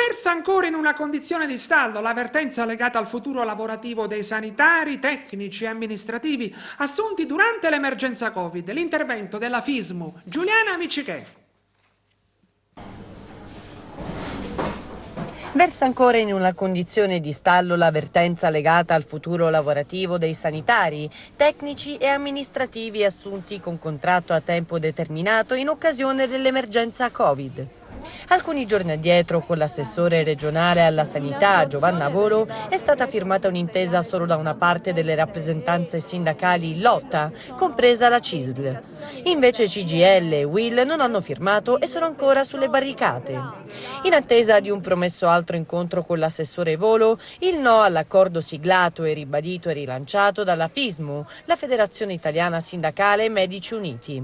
Versa ancora in una condizione di stallo l'avvertenza legata al futuro lavorativo dei sanitari, tecnici e amministrativi assunti durante l'emergenza Covid. L'intervento della FISMU. Giuliana Miccichè. Versa ancora in una condizione di stallo l'avvertenza legata al futuro lavorativo dei sanitari, tecnici e amministrativi assunti con contratto a tempo determinato in occasione dell'emergenza Covid. Alcuni giorni addietro, con l'assessore regionale alla sanità Giovanna Volo, è stata firmata un'intesa solo da una parte delle rappresentanze sindacali in lotta, compresa la CISL. Invece CGIL e UIL non hanno firmato e sono ancora sulle barricate. In attesa di un promesso altro incontro con l'assessore Volo, il no all'accordo siglato e ribadito e rilanciato dalla FISMU, la Federazione Italiana Sindacale Medici Uniti.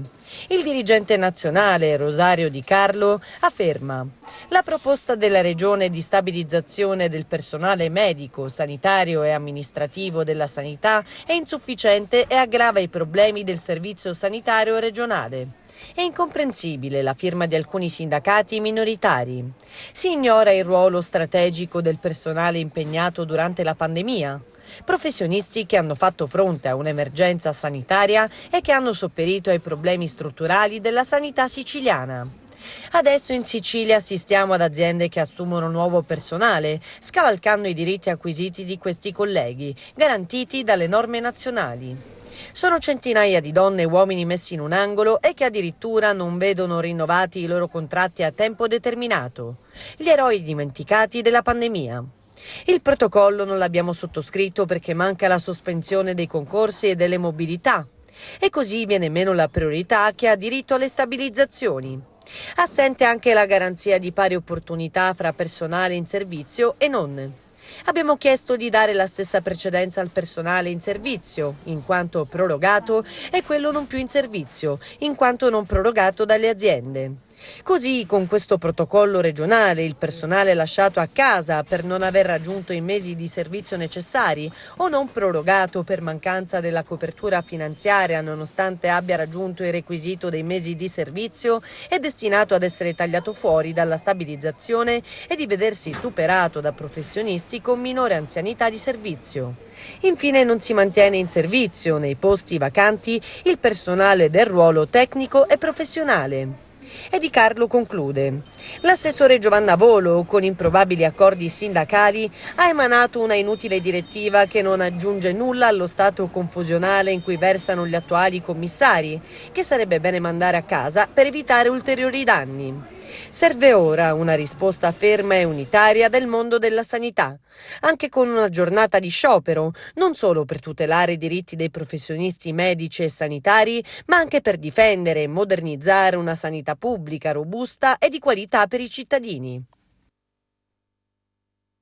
Il dirigente nazionale Rosario Di Carlo afferma: la proposta della Regione di stabilizzazione del personale medico, sanitario e amministrativo della sanità è insufficiente e aggrava i problemi del servizio sanitario regionale. È incomprensibile la firma di alcuni sindacati minoritari. Si ignora il ruolo strategico del personale impegnato durante la pandemia. Professionisti che hanno fatto fronte a un'emergenza sanitaria e che hanno sopperito ai problemi strutturali della sanità siciliana. Adesso in Sicilia assistiamo ad aziende che assumono nuovo personale, scavalcando i diritti acquisiti di questi colleghi, garantiti dalle norme nazionali. Sono centinaia di donne e uomini messi in un angolo e che addirittura non vedono rinnovati i loro contratti a tempo determinato. Gli eroi dimenticati della pandemia. Il protocollo non l'abbiamo sottoscritto perché manca la sospensione dei concorsi e delle mobilità. E così viene meno la priorità a chi ha diritto alle stabilizzazioni. Assente anche la garanzia di pari opportunità fra personale in servizio e non. Abbiamo chiesto di dare la stessa precedenza al personale in servizio, in quanto prorogato, e quello non più in servizio, in quanto non prorogato dalle aziende. Così, con questo protocollo regionale, il personale lasciato a casa per non aver raggiunto i mesi di servizio necessari o non prorogato per mancanza della copertura finanziaria nonostante abbia raggiunto il requisito dei mesi di servizio, è destinato ad essere tagliato fuori dalla stabilizzazione e di vedersi superato da professionisti con minore anzianità di servizio. Infine non si mantiene in servizio nei posti vacanti il personale del ruolo tecnico e professionale. E Di Carlo conclude: l'assessore Giovanna Volo, con improbabili accordi sindacali, ha emanato una inutile direttiva che non aggiunge nulla allo stato confusionale in cui versano gli attuali commissari, che sarebbe bene mandare a casa per evitare ulteriori danni. Serve ora una risposta ferma e unitaria del mondo della sanità, anche con una giornata di sciopero, non solo per tutelare i diritti dei professionisti medici e sanitari, ma anche per difendere e modernizzare una sanità pubblica robusta e di qualità per i cittadini.